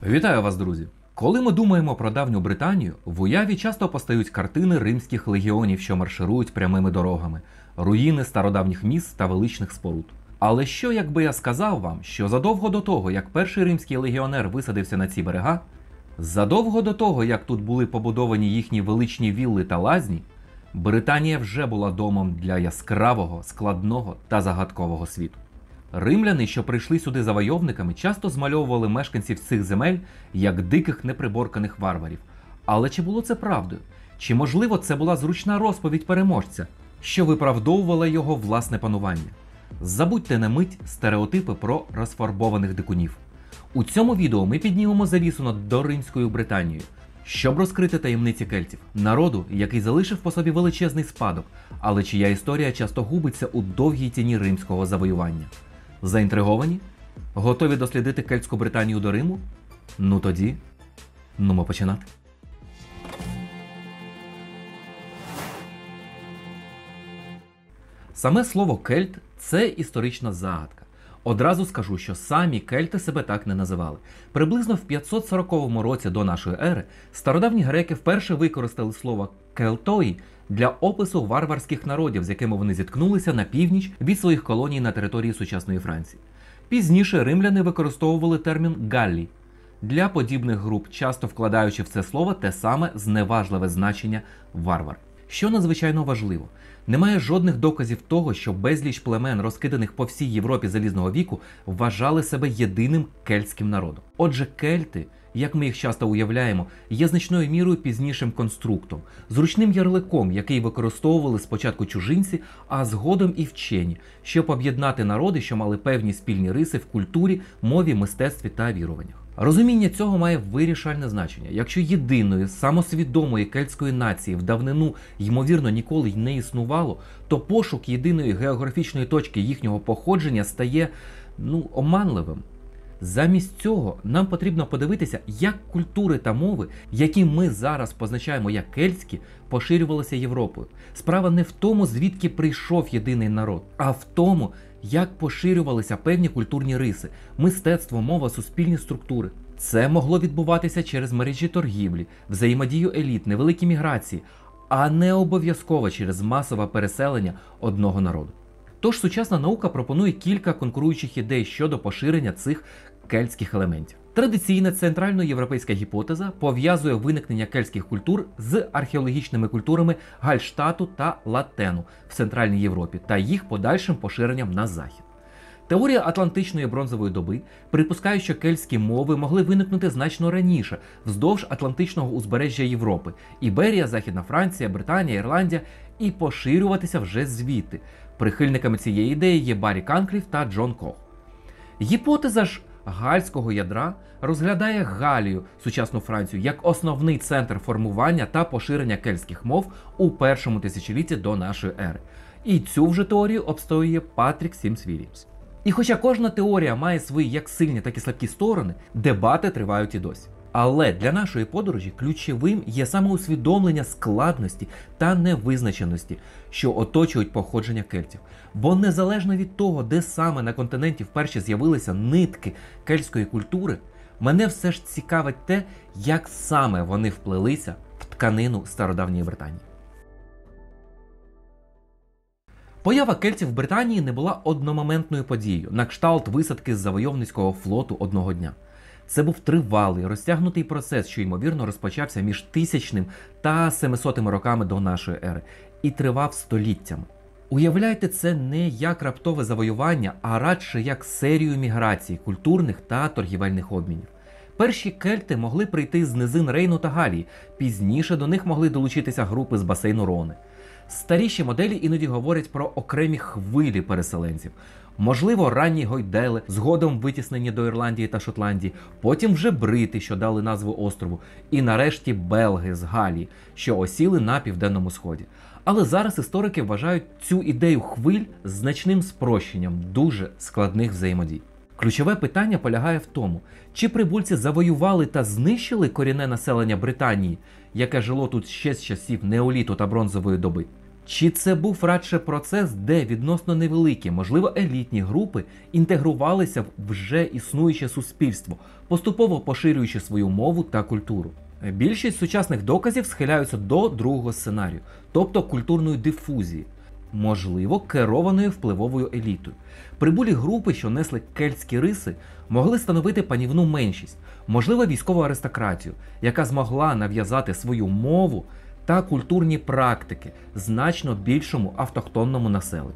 Вітаю вас, друзі! Коли ми думаємо про давню Британію, в уяві часто постають картини римських легіонів, що марширують прямими дорогами, руїни стародавніх міст та величних споруд. Але що, якби я сказав вам, що задовго до того, як перший римський легіонер висадився на ці берега, задовго до того, як тут були побудовані їхні величні вілли та лазні, Британія вже була домом для яскравого, складного та загадкового світу. Римляни, що прийшли сюди завойовниками, часто змальовували мешканців цих земель як диких неприборканих варварів. Але чи було це правдою? Чи, можливо, це була зручна розповідь переможця, що виправдовувала його власне панування? Забудьте на мить стереотипи про розфарбованих дикунів. У цьому відео ми піднімемо завісу над доримською Британією, щоб розкрити таємниці кельтів, народу, який залишив по собі величезний спадок, але чия історія часто губиться у довгій тіні римського завоювання. Заінтриговані? Готові дослідити кельтську Британію до Риму? Ну тоді, нумо починати. Саме слово кельт – це історична загадка. Одразу скажу, що самі кельти себе так не називали. Приблизно в 540 році до нашої ери стародавні греки вперше використали слово «келтої» для опису варварських народів, з якими вони зіткнулися на північ від своїх колоній на території сучасної Франції. Пізніше римляни використовували термін «галлі» для подібних груп, часто вкладаючи в це слово те саме зневажливе значення «варвар». Що надзвичайно важливо, немає жодних доказів того, що безліч племен, розкиданих по всій Європі залізного віку, вважали себе єдиним кельтським народом. Отже, кельти, як ми їх часто уявляємо, є значною мірою пізнішим конструктом, зручним ярликом, який використовували спочатку чужинці, а згодом і вчені, щоб об'єднати народи, що мали певні спільні риси в культурі, мові, мистецтві та віруваннях. Розуміння цього має вирішальне значення. Якщо єдиної, самосвідомої кельтської нації в давнину, ймовірно, ніколи й не існувало, то пошук єдиної географічної точки їхнього походження стає, оманливим. Замість цього нам потрібно подивитися, як культури та мови, які ми зараз позначаємо як кельтські, поширювалися Європою. Справа не в тому, звідки прийшов єдиний народ, а в тому, як поширювалися певні культурні риси, мистецтво, мова, суспільні структури. Це могло відбуватися через мережі торгівлі, взаємодію еліт, невеликі міграції, а не обов'язково через масове переселення одного народу. Тож сучасна наука пропонує кілька конкуруючих ідей щодо поширення цих кельтських елементів. Традиційна центральноєвропейська гіпотеза пов'язує виникнення кельтських культур з археологічними культурами Гальштату та Латену в Центральній Європі та їх подальшим поширенням на захід. Теорія Атлантичної бронзової доби припускає, що кельтські мови могли виникнути значно раніше, вздовж Атлантичного узбережжя Європи – Іберія, Західна Франція, Британія, Ірландія – і поширюватися вже звідти. Прихильниками цієї ідеї є Баррі Канкліф та Джон Кох. Гіпотеза ж гальського ядра розглядає Галію, сучасну Францію, як основний центр формування та поширення кельтських мов у першому тисячолітті до нашої ери. І цю вже теорію обстоює Патрік Сімс-Вільямс. І хоча кожна теорія має свої як сильні, так і слабкі сторони, дебати тривають і досі. Але для нашої подорожі ключовим є саме усвідомлення складності та невизначеності, що оточують походження кельтів. Бо незалежно від того, де саме на континенті вперше з'явилися нитки кельтської культури, мене все ж цікавить те, як саме вони вплелися в тканину стародавньої Британії. Поява кельтів в Британії не була одномоментною подією, на кшталт висадки з завойовницького флоту одного дня. Це був тривалий, розтягнутий процес, що, ймовірно, розпочався між 1000 та 700 роками до нашої ери і тривав століттями. Уявляйте це не як раптове завоювання, а радше як серію міграцій, культурних та торгівельних обмінів. Перші кельти могли прийти з низин Рейну та Галії, пізніше до них могли долучитися групи з басейну Рони. Старіші моделі іноді говорять про окремі хвилі переселенців. Можливо, ранні гойдели, згодом витіснені до Ірландії та Шотландії, потім вже брити, що дали назву острову, і нарешті белги з Галії, що осіли на Південному Сході. Але зараз історики вважають цю ідею хвиль значним спрощенням дуже складних взаємодій. Ключове питання полягає в тому, чи прибульці завоювали та знищили корінне населення Британії, яке жило тут ще з часів неоліту та бронзової доби, Чи це був радше процес, де відносно невеликі, можливо елітні групи інтегрувалися в вже існуюче суспільство, поступово поширюючи свою мову та культуру? Більшість сучасних доказів схиляються до другого сценарію, тобто культурної дифузії, можливо, керованої впливовою елітою. Прибулі групи, що несли кельтські риси, могли становити панівну меншість, можливо, військову аристократію, яка змогла нав'язати свою мову та культурні практики значно більшому автохтонному населенню.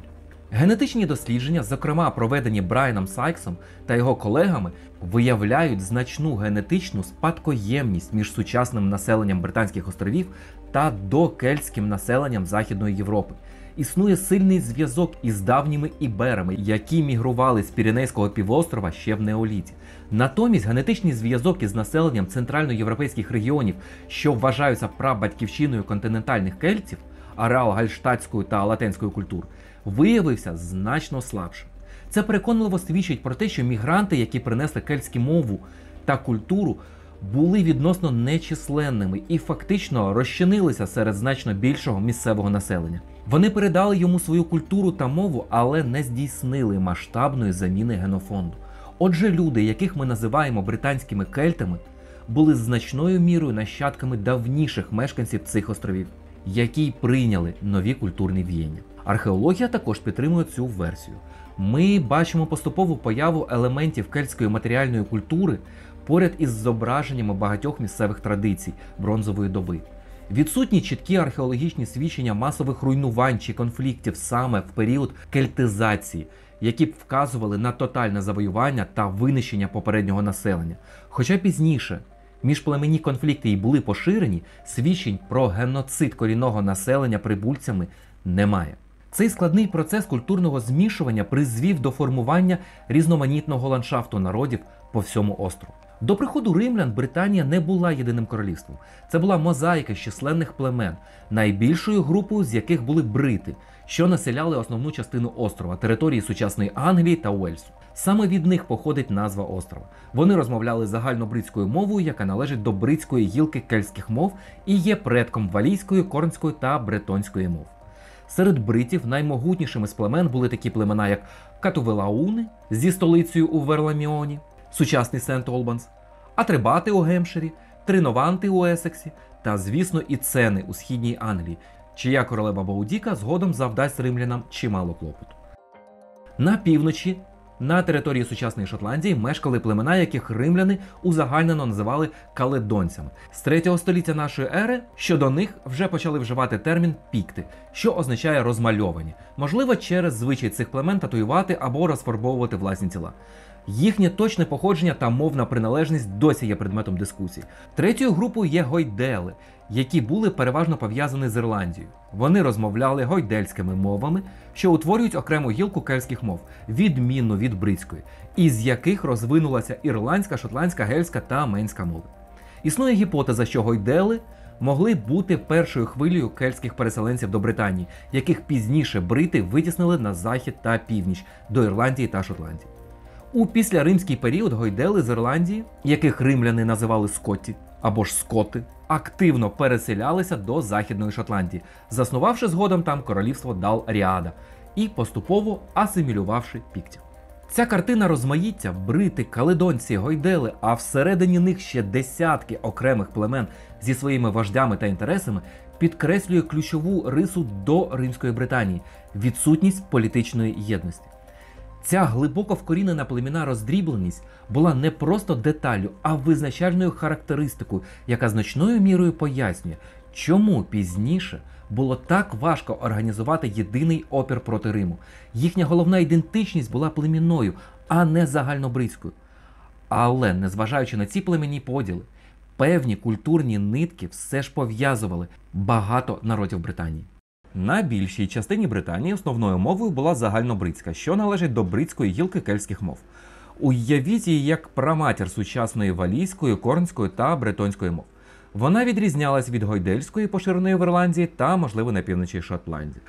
Генетичні дослідження, зокрема проведені Брайаном Сайксом та його колегами, виявляють значну генетичну спадкоємність між сучасним населенням Британських островів та докельтським населенням Західної Європи. Існує сильний зв'язок із давніми іберами, які мігрували з Піренейського півострова ще в неоліті. Натомість генетичний зв'язок із населенням центральноєвропейських регіонів, що вважаються прабатьківщиною континентальних кельтів, ареал гальштатської та латинської культур, виявився значно слабшим. Це переконливо свідчить про те, що мігранти, які принесли кельтську мову та культуру, були відносно нечисленними і фактично розчинилися серед значно більшого місцевого населення. Вони передали йому свою культуру та мову, але не здійснили масштабної заміни генофонду. Отже, люди, яких ми називаємо британськими кельтами, були значною мірою нащадками давніших мешканців цих островів, які прийняли нові культурні віяння. Археологія також підтримує цю версію. Ми бачимо поступову появу елементів кельтської матеріальної культури поряд із зображеннями багатьох місцевих традицій бронзової доби. Відсутні чіткі археологічні свідчення масових руйнувань чи конфліктів саме в період кельтизації, які б вказували на тотальне завоювання та винищення попереднього населення. Хоча пізніше міжплемінні конфлікти і були поширені, свідчень про геноцид корінного населення прибульцями немає. Цей складний процес культурного змішування призвів до формування різноманітного ландшафту народів по всьому острову. До приходу римлян Британія не була єдиним королівством. Це була мозаїка з численних племен, найбільшою групою з яких були брити, що населяли основну частину острова, території сучасної Англії та Уельсу. Саме від них походить назва острова. Вони розмовляли загальнобритською мовою, яка належить до бритської гілки кельтських мов і є предком валійської, корнської та бретонської мов. Серед бритів наймогутнішими з племен були такі племена, як Катувелауни зі столицею у Верламіоні, сучасний Сент-Олбанс, Атрибати у Гемпширі, Тринованти у Есексі та, звісно, і Цени у східній Англії, чия королева Боудіка згодом завдасть римлянам чимало клопоту. На півночі, на території сучасної Шотландії, мешкали племена, яких римляни узагальнено називали каледонцями. З 3 століття нашої ери щодо них вже почали вживати термін пікти, що означає розмальовані, можливо, через звичай цих племен татуювати або розфарбовувати власні тіла. Їхнє точне походження та мовна приналежність досі є предметом дискусій. Третьою групою є гойдели, які були переважно пов'язані з Ірландією. Вони розмовляли гойдельськими мовами, що утворюють окрему гілку кельтських мов, відмінну від бритської, із яких розвинулася ірландська, шотландська, гельська та менська мови. Існує гіпотеза, що гойдели могли бути першою хвилею кельтських переселенців до Британії, яких пізніше брити витіснили на захід та північ, до Ірландії та Шотландії. У післяримський період гойдели з Ірландії, яких римляни називали скотті або ж скоти, активно переселялися до Західної Шотландії, заснувавши згодом там королівство Дал-Ріада і поступово асимілювавши піктів. Ця картина розмаїття – брити, каледонці, гойдели, а всередині них ще десятки окремих племен зі своїми вождями та інтересами – підкреслює ключову рису до Римської Британії – відсутність політичної єдності. Ця глибоко вкорінена племінна роздрібленість була не просто деталлю, а визначальною характеристикою, яка значною мірою пояснює, чому пізніше було так важко організувати єдиний опір проти Риму. Їхня головна ідентичність була племінною, а не загальнобритською. Але, незважаючи на ці племінні поділи, певні культурні нитки все ж пов'язували багато народів Британії. На більшій частині Британії основною мовою була загальнобритська, що належить до бритської гілки кельтських мов. Уявіть її як праматір сучасної валійської, корнської та бретонської мов. Вона відрізнялась від гойдельської, поширеної в Ірландії та, можливо, на півночі Шотландії.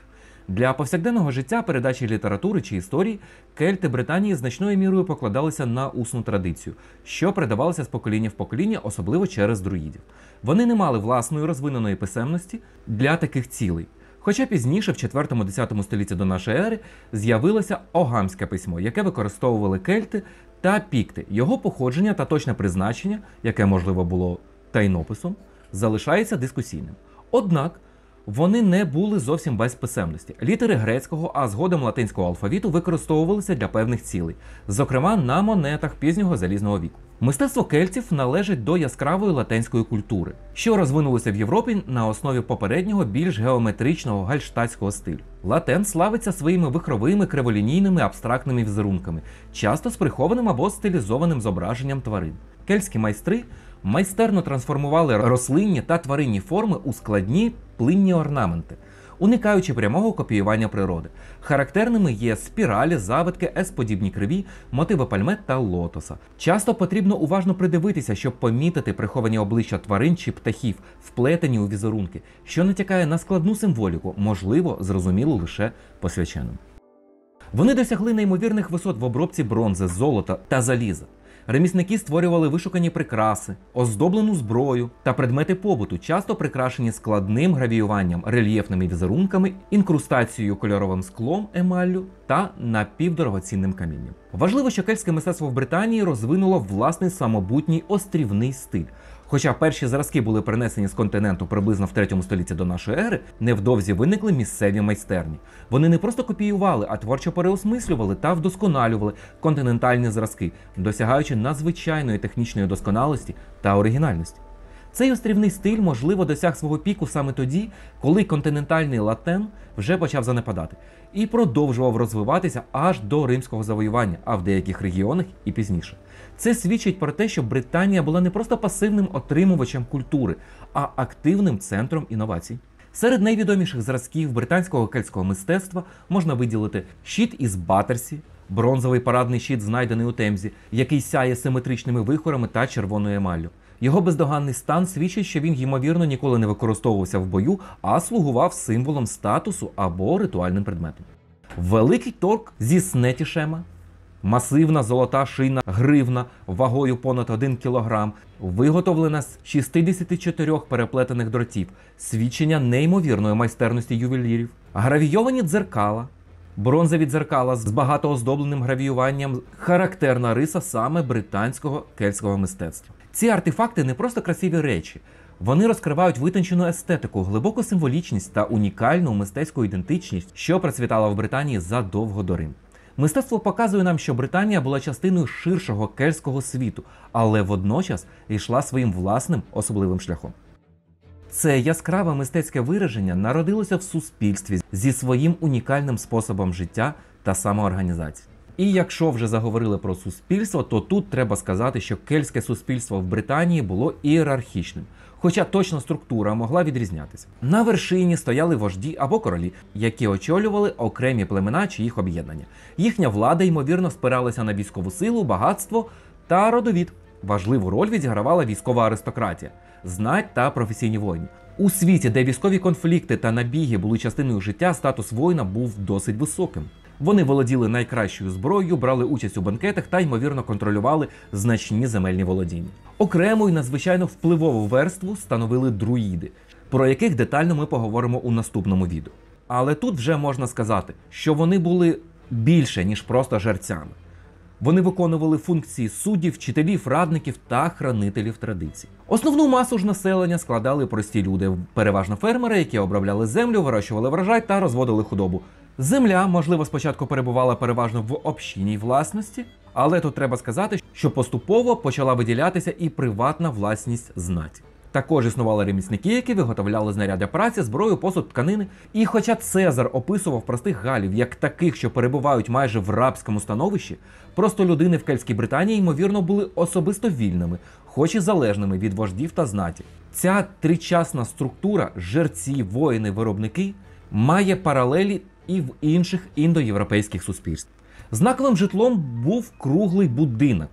Для повсякденного життя, передачі літератури чи історії, кельти Британії значною мірою покладалися на усну традицію, що передавалася з покоління в покоління, особливо через друїдів. Вони не мали власної розвиненої писемності для таких цілей. Хоча пізніше, в 4-10 столітті до нашої ери, з'явилося огамське письмо, яке використовували кельти та пікти. Його походження та точне призначення, яке, можливо, було тайнописом, залишається дискусійним. Однак, вони не були зовсім без писемності. Літери грецького, а згодом латинського алфавіту використовувалися для певних цілей, зокрема на монетах пізнього залізного віку. Мистецтво кельтів належить до яскравої латинської культури, що розвинулося в Європі на основі попереднього більш геометричного гальштатського стилю. Латин славиться своїми вихровими, криволінійними, абстрактними візерунками, часто з прихованим або стилізованим зображенням тварин. Кельтські майстри майстерно трансформували рослинні та тваринні форми у складні плинні орнаменти, уникаючи прямого копіювання природи. Характерними є спіралі, завитки, S-подібні криві, мотиви пальмет та лотоса. Часто потрібно уважно придивитися, щоб помітити приховані обличчя тварин чи птахів, вплетені у візерунки, що натякає на складну символіку, можливо, зрозумілу лише посвяченим. Вони досягли неймовірних висот в обробці бронзи, золота та заліза. Ремісники створювали вишукані прикраси, оздоблену зброю та предмети побуту, часто прикрашені складним гравіюванням, рельєфними візерунками, інкрустацією кольоровим склом, емаллю та напівдорогоцінним камінням. Важливо, що кельтське мистецтво в Британії розвинуло власний самобутній острівний стиль. Хоча перші зразки були принесені з континенту приблизно в 3 столітті до нашої ери, невдовзі виникли місцеві майстерні. Вони не просто копіювали, а творчо переосмислювали та вдосконалювали континентальні зразки, досягаючи надзвичайної технічної досконалості та оригінальності. Цей острівний стиль, можливо, досяг свого піку саме тоді, коли континентальний латин вже почав занепадати і продовжував розвиватися аж до римського завоювання, а в деяких регіонах і пізніше. Це свідчить про те, що Британія була не просто пасивним отримувачем культури, а активним центром інновацій. Серед найвідоміших зразків британського кельтського мистецтва можна виділити щит із Баттерсі, бронзовий парадний щит, знайдений у Темзі, який сяє симетричними вихорами та червоною емаллю. Його бездоганний стан свідчить, що він, ймовірно, ніколи не використовувався в бою, а слугував символом статусу або ритуальним предметом. Великий торк зі снетішема, масивна золота шийна гривна вагою понад 1 кілограм, виготовлена з 64 переплетених дротів, свідчення неймовірної майстерності ювелірів. Гравійовані дзеркала, бронзові дзеркала з багатооздобленим гравіюванням – характерна риса саме британського кельтського мистецтва. Ці артефакти не просто красиві речі. Вони розкривають витончену естетику, глибоку символічність та унікальну мистецьку ідентичність, що процвітала в Британії задовго до Риму. Мистецтво показує нам, що Британія була частиною ширшого кельтського світу, але водночас йшла своїм власним особливим шляхом. Це яскраве мистецьке вираження народилося в суспільстві зі своїм унікальним способом життя та самоорганізації. І якщо вже заговорили про суспільство, то тут треба сказати, що кельтське суспільство в Британії було ієрархічним, хоча точна структура могла відрізнятися. На вершині стояли вожді або королі, які очолювали окремі племена чи їх об'єднання. Їхня влада, ймовірно, спиралася на військову силу, багатство та родовід. Важливу роль відігравала військова аристократія, знать та професійні воїни. У світі, де військові конфлікти та набіги були частиною життя, статус воїна був досить високим. Вони володіли найкращою зброєю, брали участь у банкетах та, ймовірно, контролювали значні земельні володіння. Окрему і надзвичайно впливову верству становили друїди, про яких детально ми поговоримо у наступному відео. Але тут вже можна сказати, що вони були більше, ніж просто жерцями. Вони виконували функції суддів, вчителів, радників та хранителів традицій. Основну масу ж населення складали прості люди, переважно фермери, які обробляли землю, вирощували врожай та розводили худобу. Земля, можливо, спочатку перебувала переважно в общинній власності, але тут треба сказати, що поступово почала виділятися і приватна власність знаті. Також існували ремісники, які виготовляли знаряддя праці, зброю, посуд, тканини. І хоча Цезар описував простих галів як таких, що перебувають майже в рабському становищі, просто людини в кельтській Британії, ймовірно, були особисто вільними, хоч і залежними від вождів та знаті. Ця тричасна структура – жерці, воїни, виробники – має паралелі і в інших індоєвропейських суспільствах. Знаковим житлом був круглий будинок.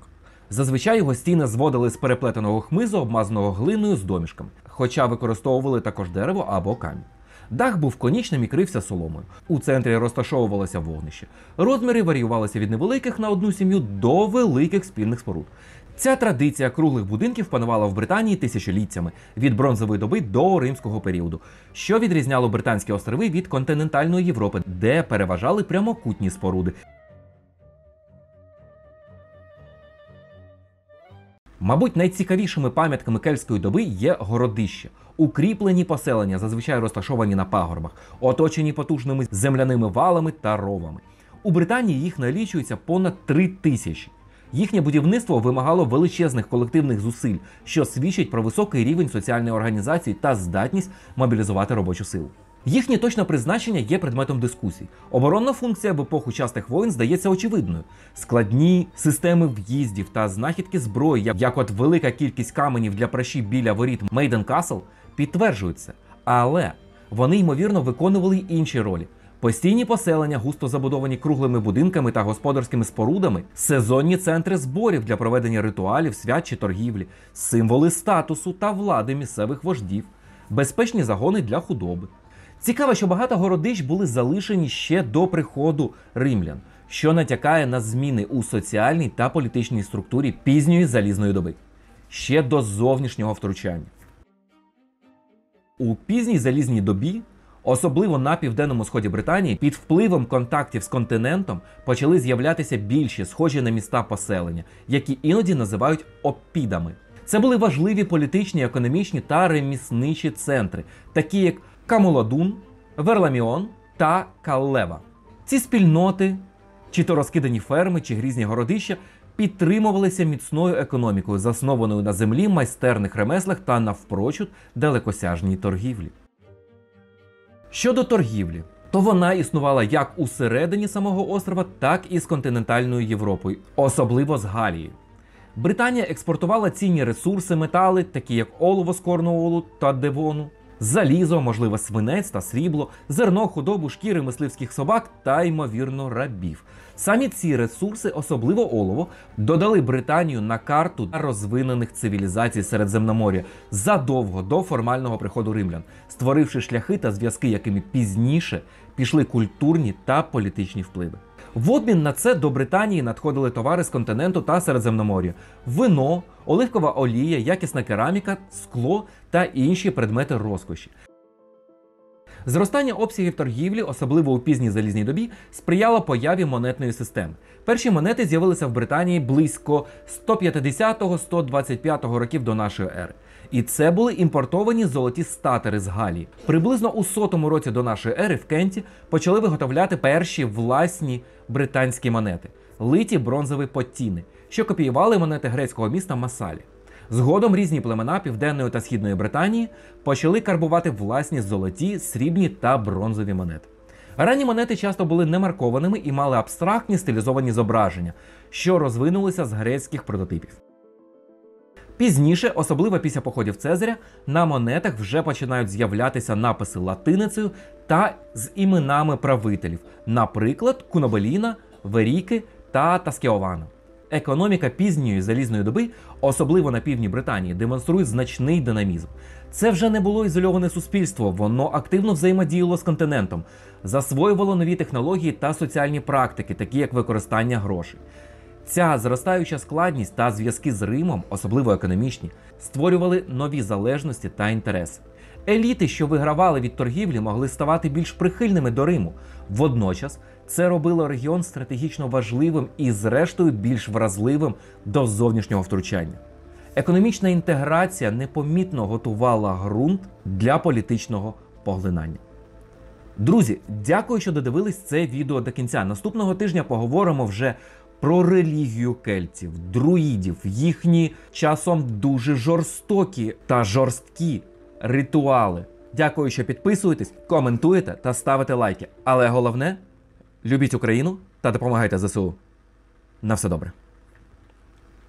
Зазвичай його стіни зводили з переплетеного хмизу, обмазаного глиною з домішками, хоча використовували також дерево або камінь. Дах був конічним і крився соломою. У центрі розташовувалося вогнище. Розміри варіювалися від невеликих на одну сім'ю до великих спільних споруд. Ця традиція круглих будинків панувала в Британії тисячоліттями від бронзової доби до римського періоду, що відрізняло Британські острови від континентальної Європи, де переважали прямокутні споруди. Мабуть, найцікавішими пам'ятками кельтської доби є городища. Укріплені поселення, зазвичай розташовані на пагорбах, оточені потужними земляними валами та ровами. У Британії їх налічується понад 3000. Їхнє будівництво вимагало величезних колективних зусиль, що свідчить про високий рівень соціальної організації та здатність мобілізувати робочу силу. Їхнє точне призначення є предметом дискусій. Оборонна функція в епоху частих воєн здається очевидною. Складні системи в'їздів та знахідки зброї, як от велика кількість каменів для пращі біля воріт Мейден Касл, підтверджують це. Але вони, ймовірно, виконували й інші ролі. Постійні поселення, густо забудовані круглими будинками та господарськими спорудами, сезонні центри зборів для проведення ритуалів, свят чи торгівлі, символи статусу та влади місцевих вождів, безпечні загони для худоби. Цікаво, що багато городищ були залишені ще до приходу римлян, що натякає на зміни у соціальній та політичній структурі пізньої залізної доби, ще до зовнішнього втручання. У пізній залізній добі, особливо на південному сході Британії, під впливом контактів з континентом почали з'являтися більші, схожі на міста поселення, які іноді називають опідами. Це були важливі політичні, економічні та ремісничі центри, такі як Камоладун, Верламіон та Каллева. Ці спільноти, чи то розкидані ферми, чи грізні городища, підтримувалися міцною економікою, заснованою на землі, майстерних ремеслах та навпрочуд далекосяжній торгівлі. Щодо торгівлі, то вона існувала як усередині самого острова, так і з континентальною Європою, особливо з Галією. Британія експортувала цінні ресурси, метали, такі як олово з Корнуолу та Девону, залізо, можливо, свинець та срібло, зерно, худобу, шкіри мисливських собак та, ймовірно, рабів. Самі ці ресурси, особливо олово, додали Британію на карту розвинених цивілізацій Середземномор'я задовго до формального приходу римлян, створивши шляхи та зв'язки, якими пізніше пішли культурні та політичні впливи. В обмін на це до Британії надходили товари з континенту та Середземномор'я – вино, оливкова олія, якісна кераміка, скло та інші предмети розкоші. Зростання обсягів торгівлі, особливо у пізній залізній добі, сприяло появі монетної системи. Перші монети з'явилися в Британії близько 150-125 років до нашої ери. І це були імпортовані золоті статери з Галії. Приблизно у 100-му році до нашої ери в Кенті почали виготовляти перші власні британські монети – литі бронзові поттіни, що копіювали монети грецького міста Масалі. Згодом різні племена Південної та Східної Британії почали карбувати власні золоті, срібні та бронзові монети. Ранні монети часто були немаркованими і мали абстрактні стилізовані зображення, що розвинулися з грецьких прототипів. Пізніше, особливо після походів Цезаря, на монетах вже починають з'являтися написи латиницею та з іменами правителів, наприклад, Кунобеліна, Веріки та Таскеована. Економіка пізньої залізної доби, особливо на півдні Британії, демонструє значний динамізм. Це вже не було ізольоване суспільство, воно активно взаємодіяло з континентом, засвоювало нові технології та соціальні практики, такі як використання грошей. Ця зростаюча складність та зв'язки з Римом, особливо економічні, створювали нові залежності та інтереси. Еліти, що вигравали від торгівлі, могли ставати більш прихильними до Риму. Водночас, це робило регіон стратегічно важливим і, зрештою, більш вразливим до зовнішнього втручання. Економічна інтеграція непомітно готувала ґрунт для політичного поглинання. Друзі, дякую, що додивились це відео до кінця. Наступного тижня поговоримо вже про релігію кельтів, друїдів, їхні часом дуже жорстокі та жорсткі ритуали. Дякую, що підписуєтесь, коментуєте та ставите лайки. Але головне – любіть Україну та допомагайте ЗСУ. На все добре.